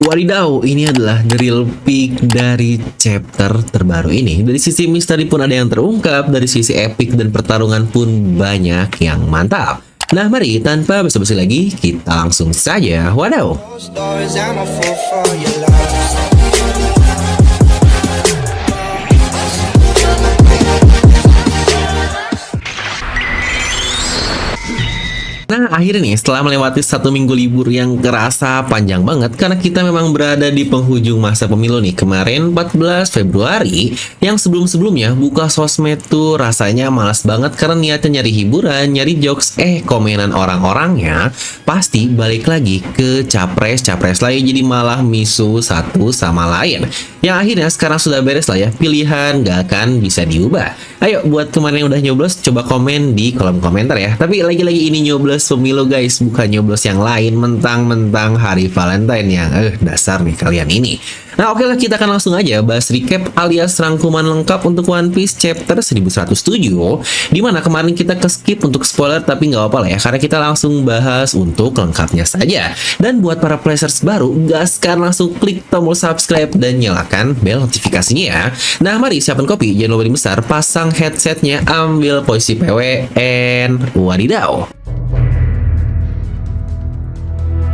Wadidaw, ini adalah the real peak dari chapter terbaru ini. Dari sisi misteri pun ada yang terungkap, dari sisi epic dan pertarungan pun banyak yang mantap. Nah mari tanpa basa-basi lagi, kita langsung saja wadaw. Nah akhirnya nih setelah melewati 1 minggu libur yang kerasa panjang banget karena kita memang berada di penghujung masa pemilu nih. Kemarin 14 Februari yang sebelum-sebelumnya buka sosmed tuh rasanya malas banget karena niatnya nyari hiburan, nyari jokes, komenan orang-orangnya pasti balik lagi ke capres-capres lain, jadi malah misu satu sama lain. Yang akhirnya sekarang sudah beres lah ya, pilihan gak akan bisa diubah. Ayo buat kemarin yang udah nyoblos coba komen di kolom komentar ya. Tapi lagi-lagi ini nyoblos pemilu guys, bukan nyoblos yang lain mentang-mentang hari Valentine yang dasar nih kalian ini. Nah oke lah, kita akan langsung aja bahas recap alias rangkuman lengkap untuk One Piece chapter 1107, dimana kemarin kita ke skip untuk spoiler, tapi nggak apa-apa lah ya karena kita langsung bahas untuk lengkapnya saja. Dan buat para players baru, gaskan langsung klik tombol subscribe dan nyalakan bel notifikasinya ya. Nah mari siapkan kopi, jangan lupa dibesar, pasang headsetnya, ambil posisi PW, and wadidaw.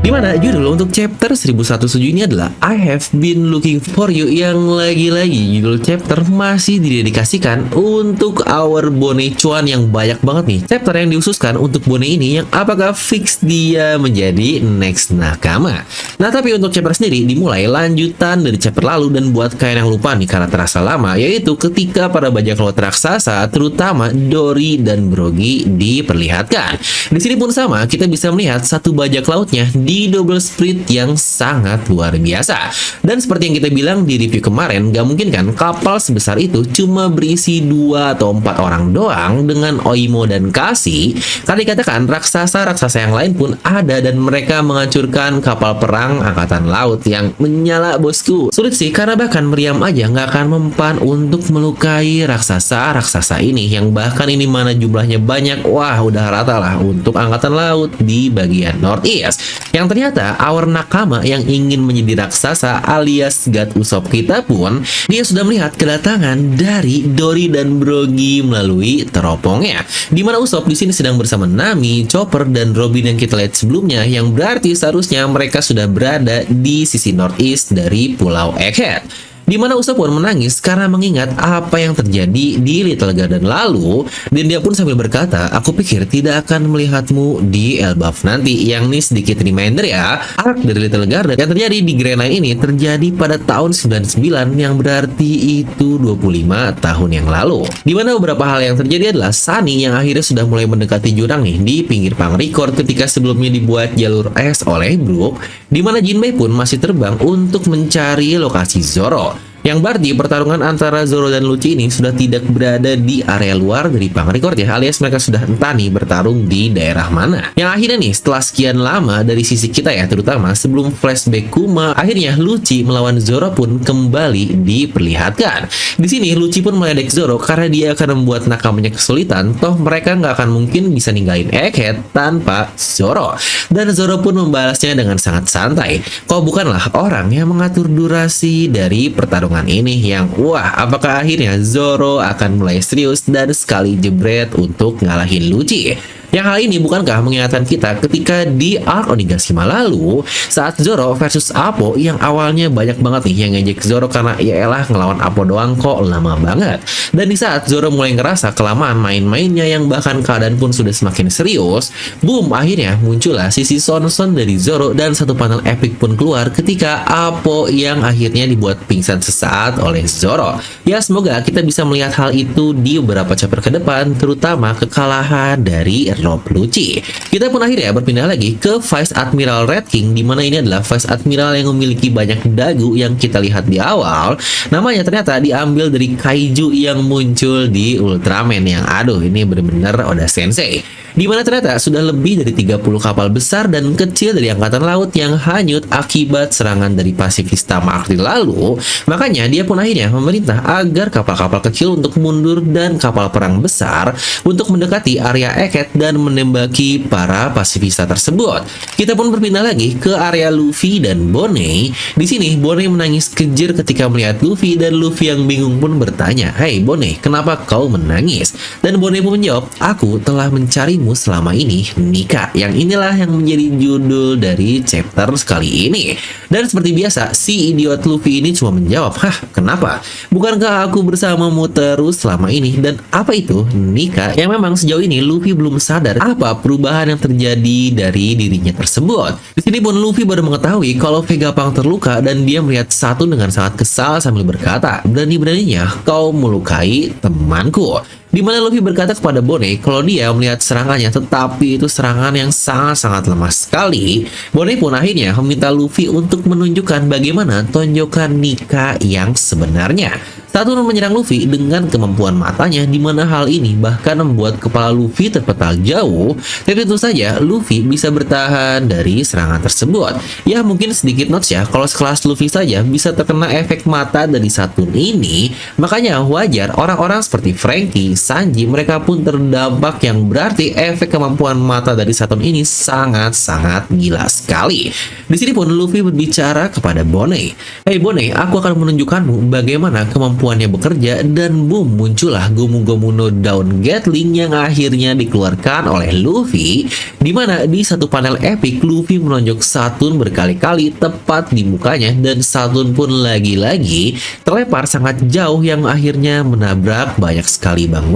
Dimana judul untuk chapter 1107 ini adalah I Have Been Looking For You, yang lagi-lagi judul chapter masih didedikasikan untuk our Bone Chuan yang banyak banget nih. Chapter yang diususkan untuk Bone ini yang apakah fix dia menjadi next nakama. Nah tapi untuk chapter sendiri dimulai lanjutan dari chapter lalu, dan buat kalian yang lupa nih karena terasa lama, yaitu ketika para bajak laut raksasa terutama Dory dan Brogy diperlihatkan. Di sini pun sama, kita bisa melihat satu bajak lautnya di double sprint yang sangat luar biasa. Dan seperti yang kita bilang di review kemarin, gak mungkin kan kapal sebesar itu cuma berisi 2 atau 4 orang doang dengan Oimo dan Kasi, karena dikatakan raksasa-raksasa yang lain pun ada dan mereka menghancurkan kapal perang angkatan laut yang menyala bosku. Sulit sih karena bahkan meriam aja gak akan mempan untuk melukai raksasa-raksasa ini, yang bahkan ini mana jumlahnya banyak, wah udah rata lah untuk angkatan laut di bagian Northeast. Yang ternyata our nakama yang ingin menjadi raksasa alias God Usopp kita pun, dia sudah melihat kedatangan dari Dory dan Brogy melalui teropongnya. Dimana Usopp di sini sedang bersama Nami, Chopper, dan Robin yang kita lihat sebelumnya, yang berarti seharusnya mereka sudah berada di sisi Northeast dari Pulau Egghead. Dimana Usopp pun menangis karena mengingat apa yang terjadi di Little Garden lalu, dan dia pun sambil berkata, aku pikir tidak akan melihatmu di Elbaf nanti. Yang ini sedikit reminder ya, arc dari Little Garden yang terjadi di Grand Line ini terjadi pada tahun 99, yang berarti itu 25 tahun yang lalu. Dimana beberapa hal yang terjadi adalah Sunny yang akhirnya sudah mulai mendekati jurang nih di pinggir Pangrikor ketika sebelumnya dibuat jalur es oleh Brook, dimana Jinbei pun masih terbang untuk mencari lokasi Zoro. Yang berarti pertarungan antara Zoro dan Lucci ini sudah tidak berada di area luar dari Pangrikor ya, alias mereka sudah entah nih bertarung di daerah mana. Yang akhirnya nih setelah sekian lama dari sisi kita ya, terutama sebelum flashback Kuma, akhirnya Lucci melawan Zoro pun kembali diperlihatkan. Di sini Lucci pun meledek Zoro karena dia akan membuat nakamanya kesulitan, toh mereka nggak akan mungkin bisa ninggalin Egghead tanpa Zoro. Dan Zoro pun membalasnya dengan sangat santai, kau bukanlah orang yang mengatur durasi dari pertarungan ini. Yang wah, apakah akhirnya Zoro akan mulai serius dan sekali jebret untuk ngalahin Lucci? Yang hal ini bukankah mengingatkan kita ketika di arc Onigashima lalu saat Zoro versus Appo, yang awalnya banyak banget nih yang ngejek Zoro karena ya elah ngelawan Appo doang kok lama banget. Dan di saat Zoro mulai ngerasa kelamaan main-mainnya yang bahkan keadaan pun sudah semakin serius, boom, akhirnya muncullah sisi son-son dari Zoro dan satu panel epic pun keluar ketika Appo yang akhirnya dibuat pingsan sesaat oleh Zoro. Ya semoga kita bisa melihat hal itu di beberapa chapter ke depan, terutama kekalahan dari Rob Lucci. Kita pun akhirnya berpindah lagi ke Vice Admiral Red King, dimana ini adalah Vice Admiral yang memiliki banyak dagu yang kita lihat di awal. Namanya ternyata diambil dari kaiju yang muncul di Ultraman, yang aduh ini bener-bener Oda Sensei. di mana ternyata sudah lebih dari 30 kapal besar dan kecil dari angkatan laut yang hanyut akibat serangan dari pasifista Mark lalu. Makanya dia pun akhirnya memerintah agar kapal-kapal kecil untuk mundur dan kapal perang besar untuk mendekati area Eket dan menembaki para pasifista tersebut. Kita pun berpindah lagi ke area Luffy dan Bonney. Di sini Bonney menangis kejer ketika melihat Luffy dan Luffy yang bingung pun bertanya, "Hey Bonney, kenapa kau menangis?" Dan Bonney pun menjawab, "Aku telah mencarimu selama ini, Nika." Yang inilah yang menjadi judul dari chapter kali ini. Dan seperti biasa, si idiot Luffy ini cuma menjawab, "Hah, kenapa? Bukankah aku bersamamu terus selama ini?" Dan apa itu Nika? Yang memang sejauh ini Luffy belum sadar apa perubahan yang terjadi dari dirinya tersebut. Di sini pun Luffy baru mengetahui kalau Vegapunk terluka dan dia melihat Saturn dengan sangat kesal sambil berkata, "Berani-beraninya kau melukai temanku." Di mana Luffy berkata kepada Bonney kalau dia melihat serangannya, tetapi itu serangan yang sangat-sangat lemah sekali. Bonney pun akhirnya meminta Luffy untuk menunjukkan bagaimana tonjokan Nika yang sebenarnya. Saturn menyerang Luffy dengan kemampuan matanya, di mana hal ini bahkan membuat kepala Luffy terpental jauh. Tapi tentu saja Luffy bisa bertahan dari serangan tersebut. Ya mungkin sedikit notes ya, kalau sekelas Luffy saja bisa terkena efek mata dari Saturn ini, makanya wajar orang-orang seperti Franky, Sanji, mereka pun terdampak, yang berarti efek kemampuan mata dari Saturn ini sangat-sangat gila sekali. Di sini pun Luffy berbicara kepada Bonney, "Hey Bonney, aku akan menunjukkanmu bagaimana kemampuannya bekerja." Dan boom, muncullah Gomu Gomu no Dawn Gatling yang akhirnya dikeluarkan oleh Luffy, dimana di satu panel epic Luffy menonjok Saturn berkali-kali tepat di mukanya, dan Saturn pun lagi-lagi terlempar sangat jauh yang akhirnya menabrak banyak sekali bangunan.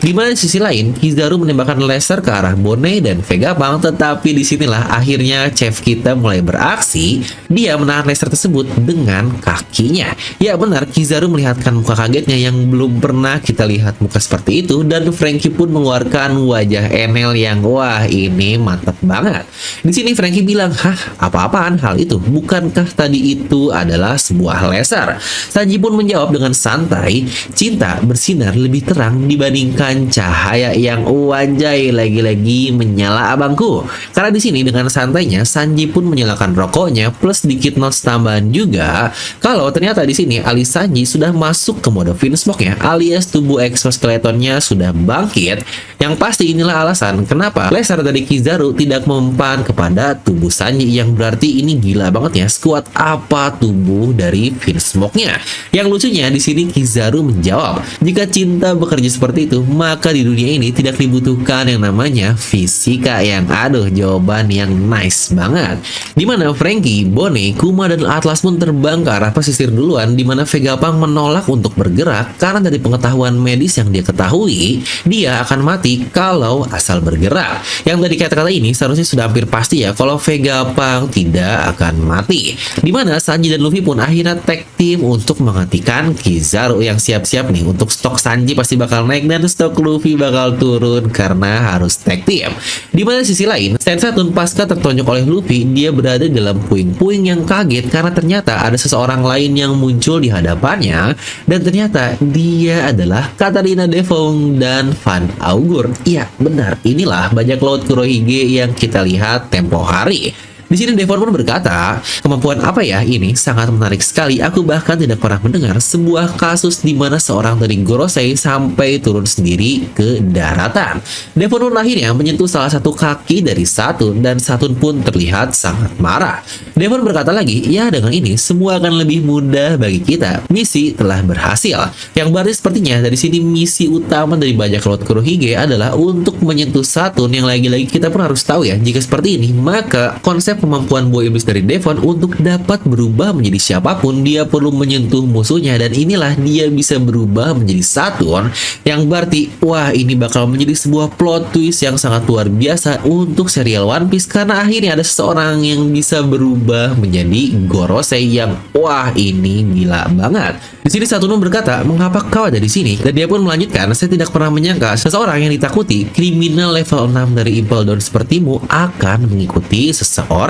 Dimana di sisi lain Kizaru menembakkan laser ke arah Bonney dan Vegapunk, tetapi disinilah akhirnya chef kita mulai beraksi. Dia menahan laser tersebut dengan kakinya. Ya benar, Kizaru melihatkan muka kagetnya yang belum pernah kita lihat muka seperti itu, dan Franky pun mengeluarkan wajah Enel yang wah ini mantap banget. Di sini Franky bilang, "Hah, apa-apaan hal itu? Bukankah tadi itu adalah sebuah laser?" Sanji pun menjawab dengan santai, "Cinta bersinar lebih terang dibandingkan cahaya yang wajai lagi-lagi menyala abangku." Karena di sini dengan santainya Sanji pun menyalakan rokoknya, plus sedikit notes tambahan juga kalau ternyata di sini alis Sanji sudah masuk ke mode Vinsmoke ya, alias tubuh exoskeletonnya sudah bangkit. Yang pasti inilah alasan kenapa laser dari Kizaru tidak mempan kepada tubuh Sanji, yang berarti ini gila banget ya, sekuat apa tubuh dari Vinsmoke-nya. Yang lucunya di sini Kizaru menjawab, "Jika cinta bekerja seperti itu, maka di dunia ini tidak dibutuhkan yang namanya fisika." Yang aduh, jawaban yang nice banget. Dimana Franky, Bonney, Kuma, dan Atlas pun terbang ke arah pesisir duluan, dimana Vegapunk menolak untuk bergerak karena dari pengetahuan medis yang dia ketahui, dia akan mati kalau asal bergerak. Yang dari kata-kata ini seharusnya sudah hampir pasti ya kalau Vegapunk tidak akan mati. Dimana Sanji dan Luffy pun akhirnya tag team untuk menghentikan Kizaru, yang siap-siap nih untuk stok Sanji pasti bakal naik dan stok Luffy bakal turun karena harus tag team. Dimana sisi lain, Saturn pasca tertonjok oleh Luffy, dia berada dalam puing-puing yang kaget karena ternyata ada seseorang lain yang muncul di hadapannya, dan ternyata dia adalah Katarina Devon dan Van Augur. Iya, benar, inilah bajak laut Kurohige yang kita lihat tempo hari. Di sini Devon pun berkata, "Kemampuan apa ya ini? Sangat menarik sekali. Aku bahkan tidak pernah mendengar sebuah kasus di mana seorang dari Gorosei sampai turun sendiri ke daratan." Devon pun akhirnya menyentuh salah satu kaki dari Saturn, dan Saturn pun terlihat sangat marah. Devon berkata lagi, "Ya dengan ini semua akan lebih mudah bagi kita. Misi telah berhasil." Yang berarti sepertinya dari sini misi utama dari bajak laut Kurohige adalah untuk menyentuh Saturn, yang lagi-lagi kita pun harus tahu ya, jika seperti ini maka konsep kemampuan buah iblis dari Devon untuk dapat berubah menjadi siapapun, dia perlu menyentuh musuhnya, dan inilah dia bisa berubah menjadi Saturn, yang berarti wah ini bakal menjadi sebuah plot twist yang sangat luar biasa untuk serial One Piece, karena akhirnya ada seseorang yang bisa berubah menjadi Gorosei, yang wah ini gila banget. Di sini Saturn berkata, "Mengapa kau ada di sini?" Dan dia pun melanjutkan, "Saya tidak pernah menyangka seseorang yang ditakuti, kriminal level 6 dari Impel Down sepertimu akan mengikuti seseorang."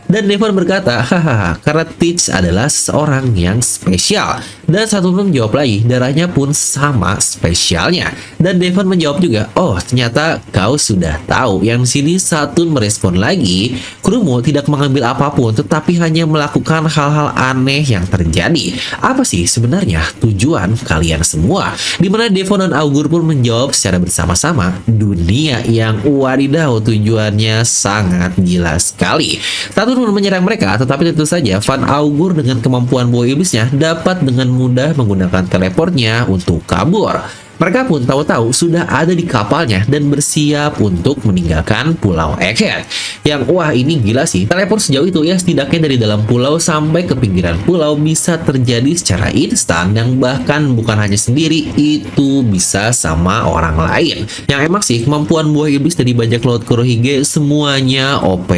Dan Devon berkata, hahaha, karena Teach adalah seorang yang spesial. Dan Saturn pun menjawab lagi, darahnya pun sama spesialnya. Dan Devon menjawab juga, oh ternyata kau sudah tahu. Yang di sini Saturn merespon lagi, krumu tidak mengambil apapun, tetapi hanya melakukan hal-hal aneh yang terjadi. Apa sih sebenarnya tujuan kalian semua? Dimana Devon dan Augur pun menjawab secara bersama-sama, dunia yang wadidaw, tujuannya sangat gila sekali. Saturn pun menyerang mereka, tetapi tentu saja Van Augur dengan kemampuan buah iblisnya dapat dengan mudah menggunakan teleportnya untuk kabur. Mereka pun tahu-tahu sudah ada di kapalnya dan bersiap untuk meninggalkan Pulau Egghead. Yang wah ini gila sih, teleport sejauh itu ya, setidaknya dari dalam pulau sampai ke pinggiran pulau bisa terjadi secara instan, yang bahkan bukan hanya sendiri, itu bisa sama orang lain. Yang emang sih kemampuan buah iblis dari bajak laut Kurohige semuanya OP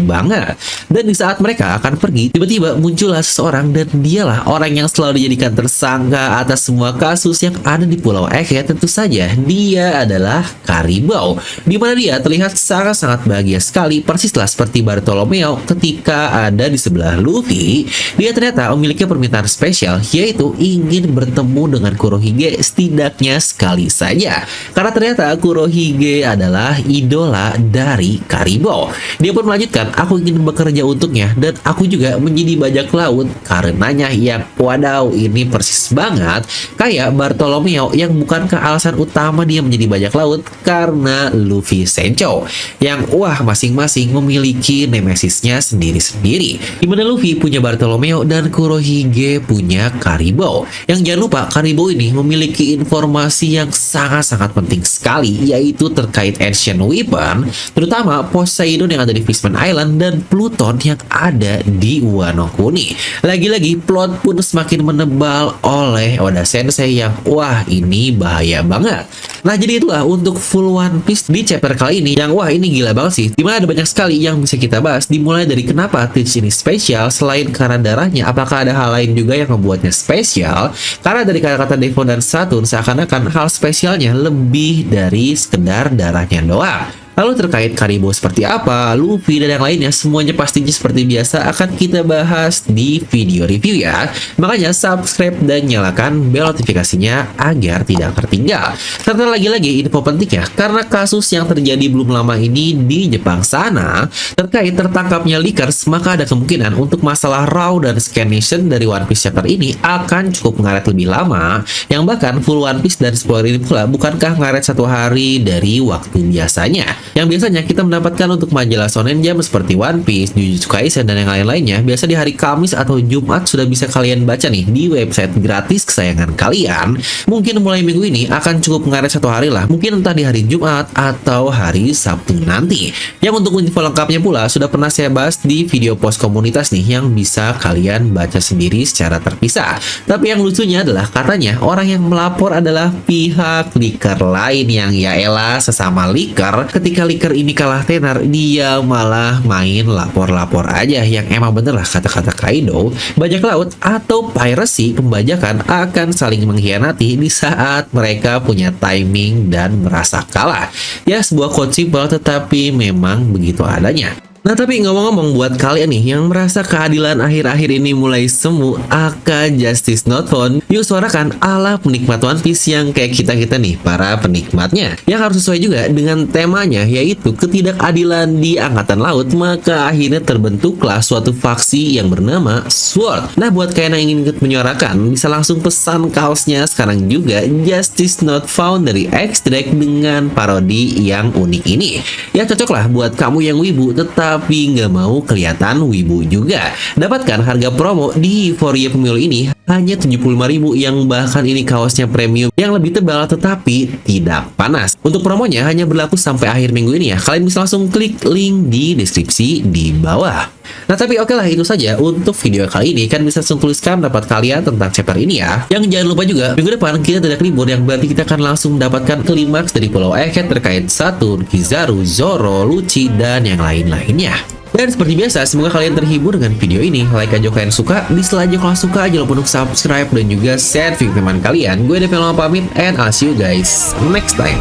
banget. Dan di saat mereka akan pergi, tiba-tiba muncullah seseorang dan dialah orang yang selalu dijadikan tersangka atas semua kasus yang ada di Pulau Egghead. Tentu saja dia adalah Karibou, di mana dia terlihat sangat-sangat bahagia sekali, persislah seperti Bartolomeo ketika ada di sebelah Luffy. Dia ternyata memiliki permintaan spesial, yaitu ingin bertemu dengan Kurohige setidaknya sekali saja, karena ternyata Kurohige adalah idola dari Karibou. Dia pun melanjutkan, aku ingin bekerja untuknya dan aku juga menjadi bajak laut karenanya. Yang wadaw, ini persis banget kayak Bartolomeo, yang bukankah alasan utama dia menjadi bajak laut karena Luffy Sencho, yang wah masing-masing memiliki nemesisnya sendiri-sendiri. Dimana Luffy punya Bartolomeo dan Kurohige punya Karibou. Yang jangan lupa Karibou ini memiliki informasi yang sangat-sangat penting sekali, yaitu terkait Ancient Weapon, terutama Poseidon yang ada di Fishman Island dan Pluton yang ada di Wano Kuni. Lagi-lagi plot pun semakin menebal oleh Oda Sensei, yang wah ini bahaya banget. Nah jadi itulah untuk full One Piece di chapter kali ini, yang wah ini gila banget sih, dimana ada banyak sekali yang bisa kita bahas, dimulai dari kenapa Teach ini spesial selain karena darahnya, apakah ada hal lain juga yang membuatnya spesial, karena dari kata-kata Devon dan Saturn seakan-akan hal spesialnya lebih dari sekedar darahnya doang. Lalu terkait Karibou seperti apa, Luffy dan yang lainnya, semuanya pastinya seperti biasa akan kita bahas di video review ya. Makanya subscribe dan nyalakan bel notifikasinya agar tidak tertinggal. Serta lagi-lagi info pentingnya, karena kasus yang terjadi belum lama ini di Jepang sana terkait tertangkapnya Lickers, maka ada kemungkinan untuk masalah Raw dan Scanation dari One Piece chapter ini akan cukup mengaret lebih lama, yang bahkan full One Piece dan spoiler ini pula bukankah ngaret 1 hari dari waktu biasanya. Yang biasanya kita mendapatkan untuk majalah Shonen Jump seperti One Piece, Jujutsu Kaisen, dan yang lain-lainnya, biasa di hari Kamis atau Jumat sudah bisa kalian baca nih di website gratis kesayangan kalian. Mungkin mulai minggu ini akan cukup mengaret 1 hari lah, mungkin entah di hari Jumat atau hari Sabtu nanti. Yang untuk info lengkapnya pula sudah pernah saya bahas di video post komunitas nih, yang bisa kalian baca sendiri secara terpisah. Tapi yang lucunya adalah katanya orang yang melapor adalah pihak Licker lain, yang ya elah sesama Licker, ketika Licker ini kalah tenar, dia malah main lapor-lapor aja. Yang emang bener lah kata-kata Kaido, bajak laut atau piracy, pembajakan akan saling mengkhianati di saat mereka punya timing dan merasa kalah. Ya sebuah quote simple tetapi memang begitu adanya. Nah tapi ngomong-ngomong, buat kalian nih yang merasa keadilan akhir-akhir ini mulai semu, aka justice not found, yuk suarakan ala penikmat One Piece yang kayak kita-kita nih, para penikmatnya, yang harus sesuai juga dengan temanya, yaitu ketidakadilan di angkatan laut. Maka akhirnya terbentuklah suatu faksi yang bernama Sword. Nah buat kalian yang ingin ikut menyuarakan, bisa langsung pesan kaosnya sekarang juga, Justice Not Found dari X-Drake dengan parodi yang unik ini. Ya cocok lah buat kamu yang wibu tapi nggak mau kelihatan wibu juga. Dapatkan harga promo di Euphoria Pemilu ini hanya 75.000, yang bahkan ini kaosnya premium yang lebih tebal tetapi tidak panas. Untuk promonya hanya berlaku sampai akhir minggu ini ya. Kalian bisa langsung klik link di deskripsi di bawah. Nah tapi oke lah, itu saja untuk video kali ini. Kan bisa langsung tuliskan pendapat kalian tentang chapter ini ya. Yang jangan lupa juga minggu depan kita tidak libur, yang berarti kita akan langsung mendapatkan klimaks dari Pulau Egghead terkait Saturn, Kizaru, Zoro, Lucci, dan yang lain-lainnya. Dan seperti biasa, semoga kalian terhibur dengan video ini. Like aja kalian suka, dislike aja kalau suka, jangan lupa untuk subscribe dan juga share video teman kalian. Gue Devin pamit, and I'll see you guys next time.